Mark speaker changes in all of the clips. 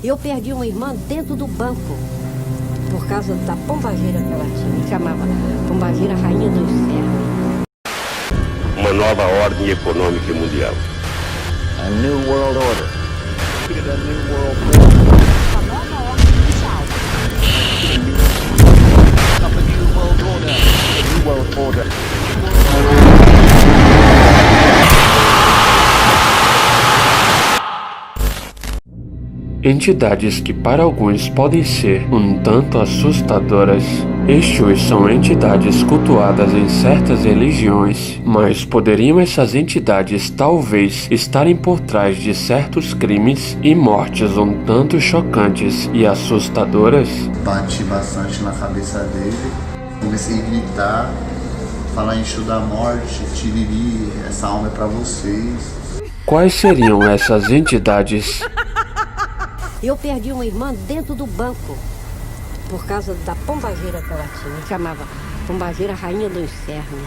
Speaker 1: Eu perdi uma irmã dentro do banco, por causa da pombageira que ela tinha, que chamava Pombageira Rainha dos Cerros.
Speaker 2: Uma nova ordem econômica mundial.
Speaker 3: A new world order.
Speaker 4: A new world order.
Speaker 5: A nova ordem mundial.
Speaker 4: A new world order.
Speaker 3: A new world order.
Speaker 6: Entidades que para alguns podem ser um tanto assustadoras. Exus são entidades cultuadas em certas religiões, mas poderiam essas entidades talvez estarem por trás de certos crimes e mortes um tanto chocantes e assustadoras?
Speaker 7: Bati bastante na cabeça dele, comecei a gritar, falar Exu da morte, Tiriri, essa alma é pra vocês.
Speaker 6: Quais seriam essas entidades?
Speaker 1: Eu perdi uma irmã dentro do banco, por causa da pombageira que ela tinha, que chamava Pombageira Rainha dos Cerros.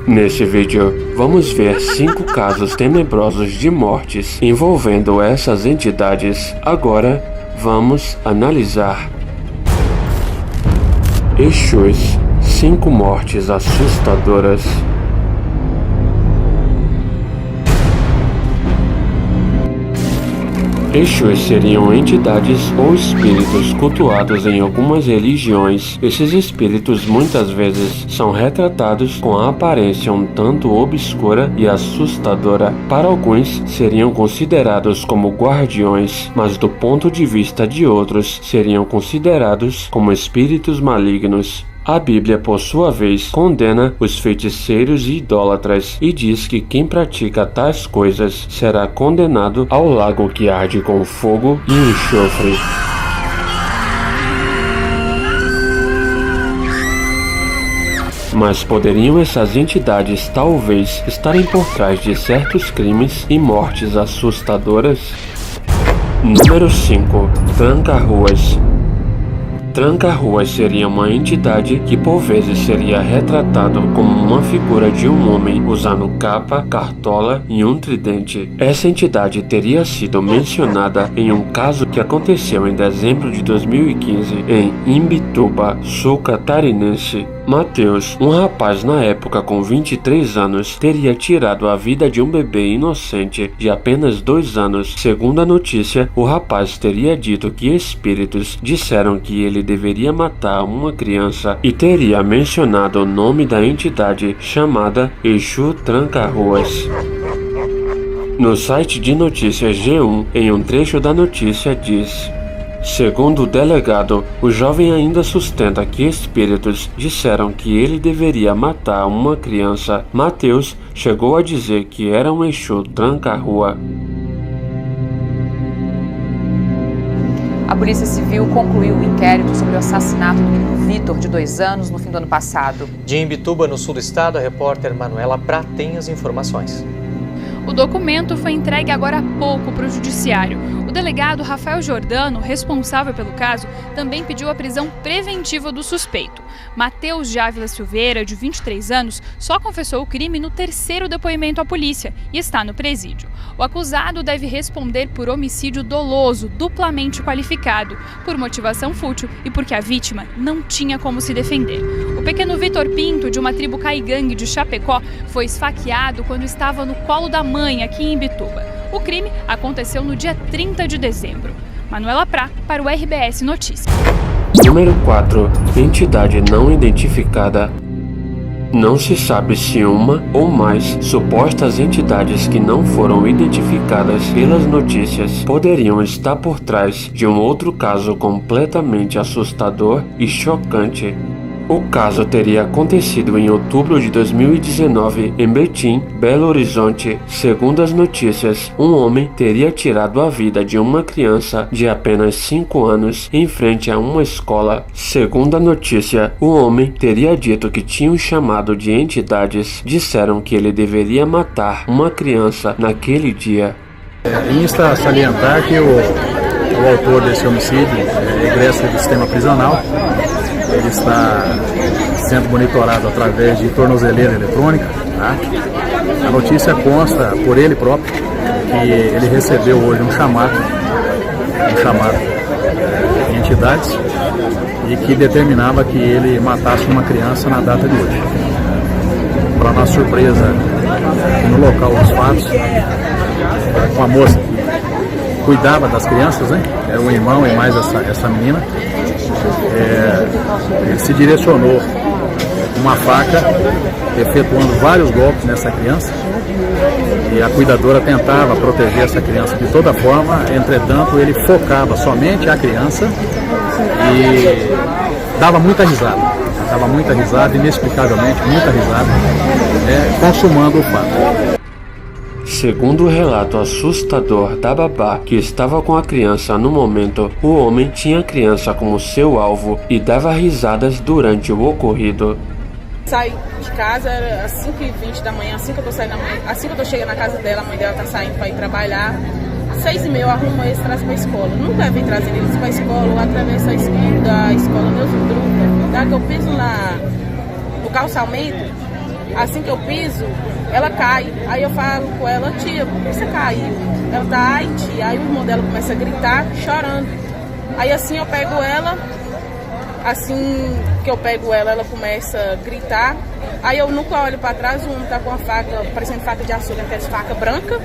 Speaker 6: Nesse vídeo, vamos ver 5 casos tenebrosos de mortes envolvendo essas entidades. Agora, vamos analisar. Exus, 5 mortes assustadoras. Exus seriam entidades ou espíritos cultuados em algumas religiões. Esses espíritos muitas vezes são retratados com a aparência um tanto obscura e assustadora. Para alguns, seriam considerados como guardiões, mas do ponto de vista de outros, seriam considerados como espíritos malignos. A Bíblia, por sua vez, condena os feiticeiros e idólatras e diz que quem pratica tais coisas será condenado ao lago que arde com fogo e enxofre. Mas poderiam essas entidades talvez estarem por trás de certos crimes e mortes assustadoras? Número 5. Tranca-ruas. Tranca-ruas seria uma entidade que por vezes seria retratado como uma figura de um homem usando capa, cartola e um tridente. Essa entidade teria sido mencionada em um caso que aconteceu em dezembro de 2015 em Imbituba, sul catarinense. Mateus, um rapaz na época com 23 anos, teria tirado a vida de um bebê inocente de apenas 2 anos. Segundo a notícia, o rapaz teria dito que espíritos disseram que ele deveria matar uma criança e teria mencionado o nome da entidade chamada Exu Tranca-Ruas. No site de notícias G1, em um trecho da notícia diz: segundo o delegado, o jovem ainda sustenta que espíritos disseram que ele deveria matar uma criança. Mateus chegou a dizer que era um Exu tranca-rua.
Speaker 8: A Polícia Civil concluiu o inquérito sobre o assassinato do menino Vitor, de 2 anos, no fim do ano passado.
Speaker 9: De Imbituba, no sul do estado, a repórter Manuela Prá tem as informações.
Speaker 10: O documento foi entregue agora há pouco para o judiciário. O delegado Rafael Giordano, responsável pelo caso, também pediu a prisão preventiva do suspeito. Mateus de Ávila Silveira, de 23 anos, só confessou o crime no 3º depoimento à polícia e está no presídio. O acusado deve responder por homicídio doloso, duplamente qualificado, por motivação fútil e porque a vítima não tinha como se defender. O pequeno Vitor Pinto, de uma tribo caigangue de Chapecó, foi esfaqueado quando estava no colo da mãe aqui em Imbituba. O crime aconteceu no dia 30 de dezembro. Manuela Prá, para o RBS Notícias.
Speaker 6: Número 4. Entidade não identificada. Não se sabe se uma ou mais supostas entidades que não foram identificadas pelas notícias poderiam estar por trás de um outro caso completamente assustador e chocante. O caso teria acontecido em outubro de 2019 em Betim, Belo Horizonte. Segundo as notícias, um homem teria tirado a vida de uma criança de apenas 5 anos em frente a uma escola. Segundo a notícia, o homem teria dito que tinham chamado de entidades, disseram que ele deveria matar uma criança naquele dia.
Speaker 11: Insta a salientar que o autor desse homicídio egressa do sistema prisional. Ele está sendo monitorado através de tornozeleira eletrônica. Tá? A notícia consta por ele próprio que ele recebeu hoje um chamado um chamado de entidades e que determinava que ele matasse uma criança na data de hoje. Para nossa surpresa, no local dos fatos, uma moça que cuidava das crianças, né? Era um irmão e mais essa menina. Ele se direcionou com uma faca, efetuando vários golpes nessa criança, e a cuidadora tentava proteger essa criança de toda forma. Entretanto, ele focava somente a criança e dava muita risada, inexplicavelmente muita risada, consumando o fato.
Speaker 6: Segundo o relato assustador da babá que estava com a criança no momento, o homem tinha a criança como seu alvo e dava risadas durante o ocorrido.
Speaker 12: Saí de casa, era às 5h20 da manhã, assim que eu tô chegando na casa dela, a mãe dela tá saindo para ir trabalhar. 6h30 eu arrumo eles, traz pra escola. Nunca vem trazendo eles pra escola, eu atravesso a esquina da escola Neuza Drupa. Da que eu piso no calçamento, assim que eu piso, ela cai. Aí eu falo com ela: tia, por que você caiu? Ela tá: ai tia. Aí o irmão dela começa a gritar, chorando. Aí assim eu pego ela, assim que eu pego ela, ela começa a gritar. Aí eu nunca olho pra trás, o homem tá com uma faca, parecendo faca de açougue, aquela faca branca.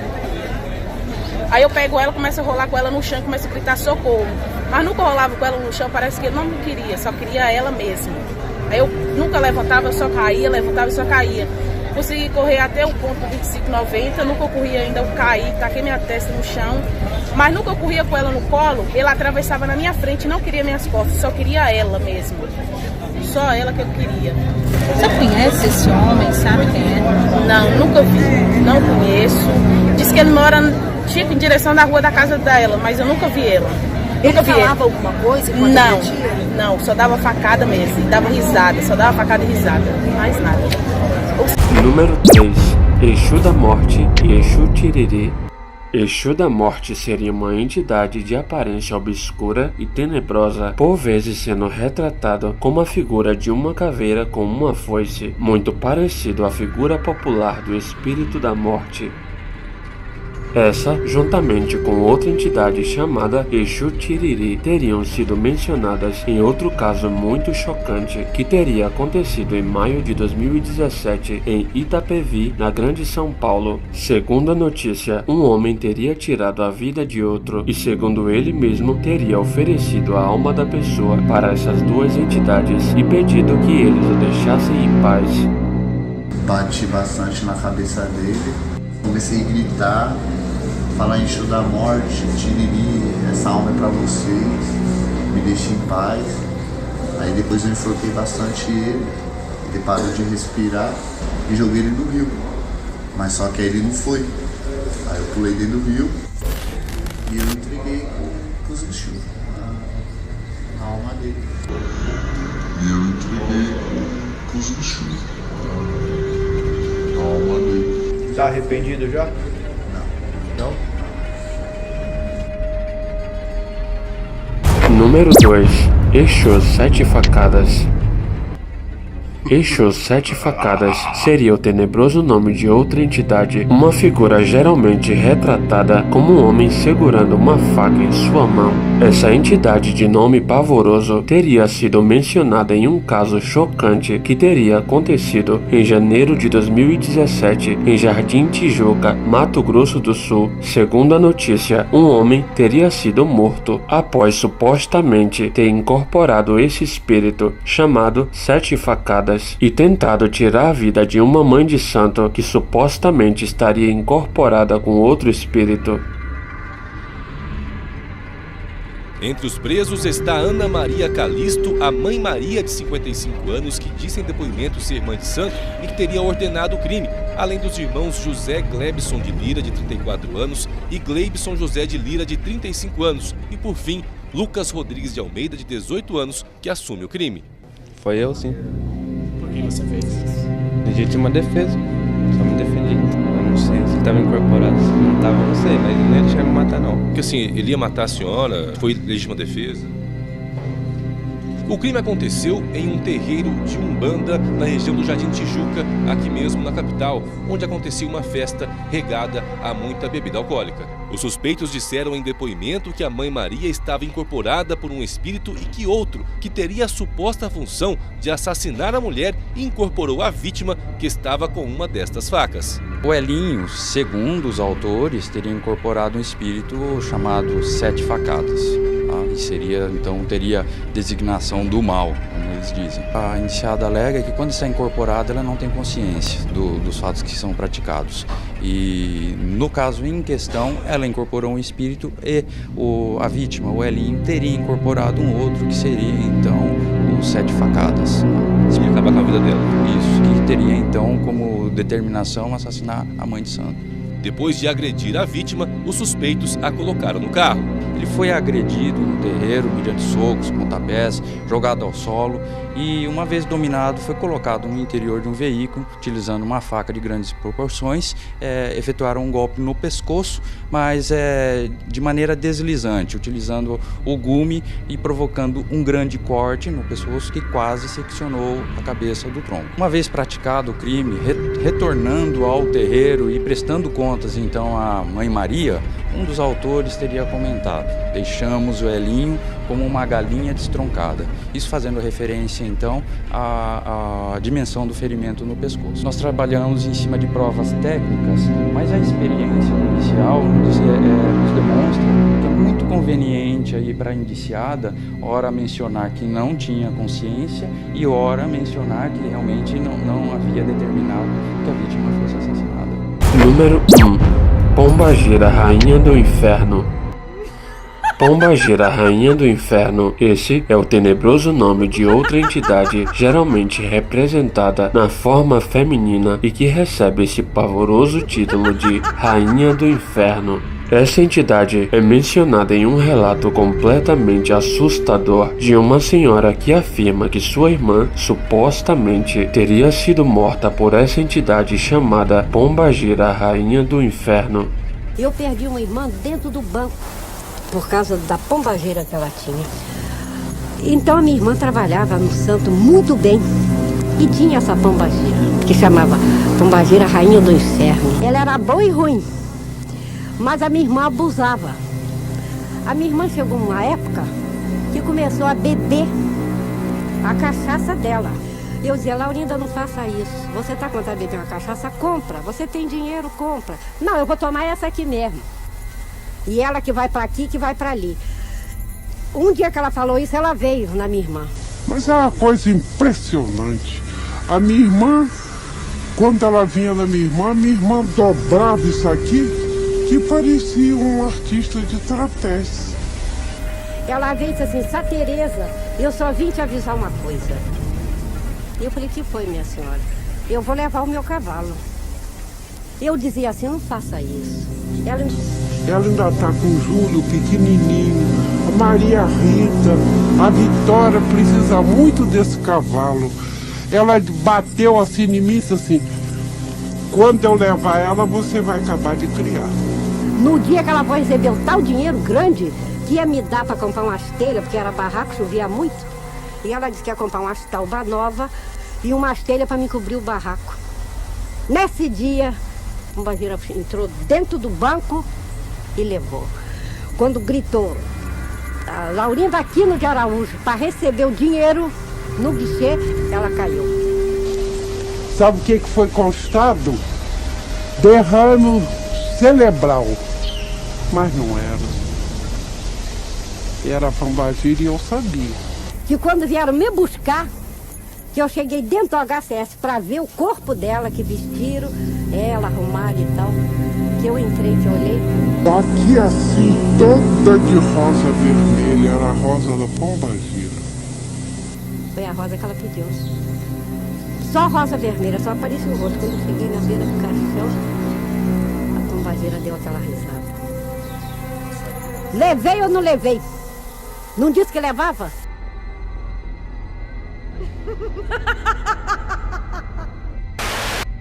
Speaker 12: Aí eu pego ela, começo a rolar com ela no chão, começo a gritar socorro. Mas nunca rolava com ela no chão, parece que ele não me queria, só queria ela mesmo. Aí eu nunca levantava, eu só caía, levantava e só caía. Consegui correr até o ponto 25,90, nunca corria ainda, eu caí, taquei minha testa no chão. Mas nunca corria com ela no colo, ele atravessava na minha frente, não queria minhas costas, só queria ela mesmo. Só ela que eu queria.
Speaker 5: Você conhece esse homem, sabe quem é?
Speaker 12: Não, nunca vi, não conheço. Diz que ele mora tipo em direção da rua da casa dela, mas eu nunca vi ela.
Speaker 5: Ele falava alguma coisa?
Speaker 12: Não, só dava facada mesmo, dava risada, só dava facada e risada, mais nada.
Speaker 6: Número 3. Exu da Morte e Exu Tiriri. Exu da Morte seria uma entidade de aparência obscura e tenebrosa, por vezes sendo retratado como a figura de uma caveira com uma foice, muito parecido à figura popular do espírito da morte. Essa, juntamente com outra entidade chamada Exu Tiriri, teriam sido mencionadas em outro caso muito chocante, que teria acontecido em maio de 2017 em Itapevi, na Grande São Paulo. Segundo a notícia, um homem teria tirado a vida de outro e, segundo ele mesmo, teria oferecido a alma da pessoa para essas duas entidades e pedido que eles o deixassem em paz.
Speaker 7: Bati bastante na cabeça dele, comecei a gritar, falar em Exu da Morte, Tiriri, essa alma é pra vocês, me deixem em paz. Aí depois eu enforquei bastante ele parou de respirar e joguei ele no rio. Mas só que aí ele não foi. Aí eu pulei dentro do rio e eu entreguei pros Exu, a alma dele. E eu entreguei pros Exu, a alma dele.
Speaker 9: Tá arrependido já? Não?
Speaker 6: Número 2. Exu Sete Facadas. Exu Sete Facadas seria o tenebroso nome de outra entidade, uma figura geralmente retratada como um homem segurando uma faca em sua mão. Essa entidade de nome pavoroso teria sido mencionada em um caso chocante que teria acontecido em janeiro de 2017 em Jardim Tijuca, Mato Grosso do Sul. Segundo a notícia, um homem teria sido morto após supostamente ter incorporado esse espírito chamado Sete Facadas e tentado tirar a vida de uma mãe de santo que supostamente estaria incorporada com outro espírito.
Speaker 13: Entre os presos está Ana Maria Calisto, a mãe Maria de 55 anos, que disse em depoimento ser mãe de santo e que teria ordenado o crime, além dos irmãos José Glebson de Lira, de 34 anos, e Gleibson José de Lira, de 35 anos, e por fim, Lucas Rodrigues de Almeida, de 18 anos, que assume o crime.
Speaker 14: Foi eu, sim.
Speaker 9: Por que você fez isso?
Speaker 14: Legítima defesa. Só me defendi. Eu não sei se estava incorporado. Se não estava, não sei, mas ele não ia deixar me matar, não.
Speaker 13: Porque assim, ele ia matar a senhora, foi legítima defesa? O crime aconteceu em um terreiro de Umbanda na região do Jardim Tijuca, aqui mesmo na capital, onde acontecia uma festa regada a muita bebida alcoólica. Os suspeitos disseram em depoimento que a Mãe Maria estava incorporada por um espírito e que outro, que teria a suposta função de assassinar a mulher, incorporou a vítima que estava com uma destas facas.
Speaker 15: O Elinho, segundo os autores, teria incorporado um espírito chamado Sete Facadas. E seria, então, teria designação do mal, como eles dizem. A indiciada alega que quando está incorporada ela não tem consciência dos fatos que são praticados. E no caso em questão, ela incorporou um espírito e a vítima, o Elinho, teria incorporado um outro que seria então o Sete Facadas.
Speaker 13: Isso ia acabar com a vida dela.
Speaker 15: Isso, que teria então como determinação assassinar a mãe de santo.
Speaker 13: Depois de agredir a vítima, os suspeitos a colocaram no carro.
Speaker 15: Ele foi agredido no terreiro mediante socos, pontapés, jogado ao solo e, uma vez dominado, foi colocado no interior de um veículo, utilizando uma faca de grandes proporções, efetuaram um golpe no pescoço, mas de maneira deslizante, utilizando o gume e provocando um grande corte no pescoço que quase seccionou a cabeça do tronco. Uma vez praticado o crime, retornando ao terreiro e prestando contas então à Mãe Maria, um dos autores teria comentado: deixamos o Elinho como uma galinha destroncada. Isso fazendo referência então à dimensão do ferimento no pescoço. Nós trabalhamos em cima de provas técnicas, mas a experiência inicial nos demonstra que é muito conveniente aí para a indiciada, ora mencionar que não tinha consciência e ora mencionar que realmente não havia determinado que a vítima fosse assassinada.
Speaker 6: Número 1. Pombagira, Rainha do Inferno. Pombagira, Rainha do Inferno, esse é o tenebroso nome de outra entidade geralmente representada na forma feminina e que recebe esse pavoroso título de Rainha do Inferno. Essa entidade é mencionada em um relato completamente assustador de uma senhora que afirma que sua irmã supostamente teria sido morta por essa entidade chamada Pombagira, Rainha do Inferno.
Speaker 1: Eu perdi uma irmã dentro do banco por causa da pombageira que ela tinha. Então a minha irmã trabalhava no santo muito bem e tinha essa pombageira, que chamava Pombagira, Rainha do Inferno. Ela era boa e ruim, mas a minha irmã abusava. A minha irmã chegou numa época que começou a beber a cachaça dela. Eu dizia: Laurinda, não faça isso. Você está com vontade de beber uma cachaça? Compra. Você tem dinheiro? Compra. Não, eu vou tomar essa aqui mesmo. E ela que vai para aqui, que vai para ali. Um dia que ela falou isso, ela veio na minha irmã.
Speaker 16: Mas é uma coisa impressionante. A minha irmã, quando ela vinha na minha irmã dobrava isso aqui, que parecia um artista de trapézio.
Speaker 1: Ela veio e disse assim: Sá Tereza, eu só vim te avisar uma coisa. Eu falei: que foi, minha senhora? Eu vou levar o meu cavalo. Eu dizia assim: não faça isso.
Speaker 16: Ela ainda está com o Júlio pequenininho, a Maria Rita, a Vitória precisa muito desse cavalo. Ela bateu assim em mim e disse assim: quando eu levar ela, você vai acabar de criar.
Speaker 1: No dia que ela foi receber o tal dinheiro grande que ia me dar para comprar umas telhas, porque era barraco, chovia muito, e ela disse que ia comprar umas talba nova e umas telhas para me cobrir o barraco. Nesse dia, o Pombagira entrou dentro do banco e levou. Quando gritou a Laurinda Aquino de Araújo para receber o dinheiro no guichê, ela caiu.
Speaker 16: Sabe o que foi constado? Derrame cerebral. Mas não era. Era a Pombagira e eu sabia.
Speaker 1: Que quando vieram me buscar, que eu cheguei dentro do HCS para ver o corpo dela, que vestiram ela, arrumaram e tal, que eu entrei, que eu olhei.
Speaker 16: Aqui assim, toda de rosa vermelha, era a rosa da Pombagira.
Speaker 1: Foi a rosa que ela pediu. Só rosa vermelha, só aparecia o rosto. Quando eu cheguei na beira do caixão, a Pombagira deu aquela risada. Levei ou não levei? Não disse que levava?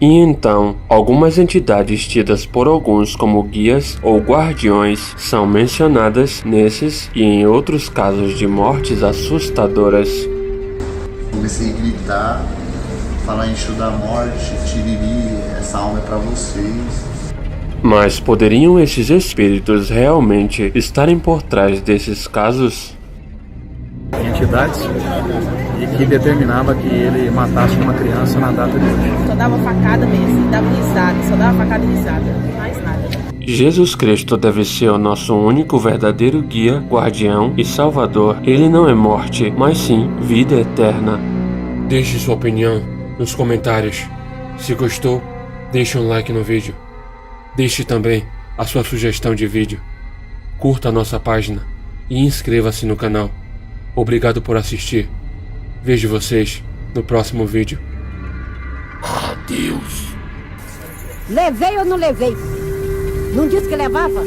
Speaker 6: E então, algumas entidades tidas por alguns como guias ou guardiões são mencionadas nesses e em outros casos de mortes assustadoras.
Speaker 7: Comecei a gritar, falar Anjo da Morte, Tiriri, essa alma é para vocês.
Speaker 6: Mas poderiam esses espíritos realmente estarem por trás desses casos?
Speaker 11: Entidades e que determinava que ele matasse uma criança na data de hoje.
Speaker 12: Só dava facada mesmo, dava risada, só dava facada e risada, mais nada.
Speaker 6: Jesus Cristo deve ser o nosso único verdadeiro guia, guardião e salvador. Ele não é morte, mas sim vida eterna. Deixe sua opinião nos comentários. Se gostou, deixe um like no vídeo. Deixe também a sua sugestão de vídeo. Curta a nossa página e inscreva-se no canal. Obrigado por assistir. Vejo vocês no próximo vídeo. Adeus.
Speaker 1: Levei ou não levei? Não disse que levava?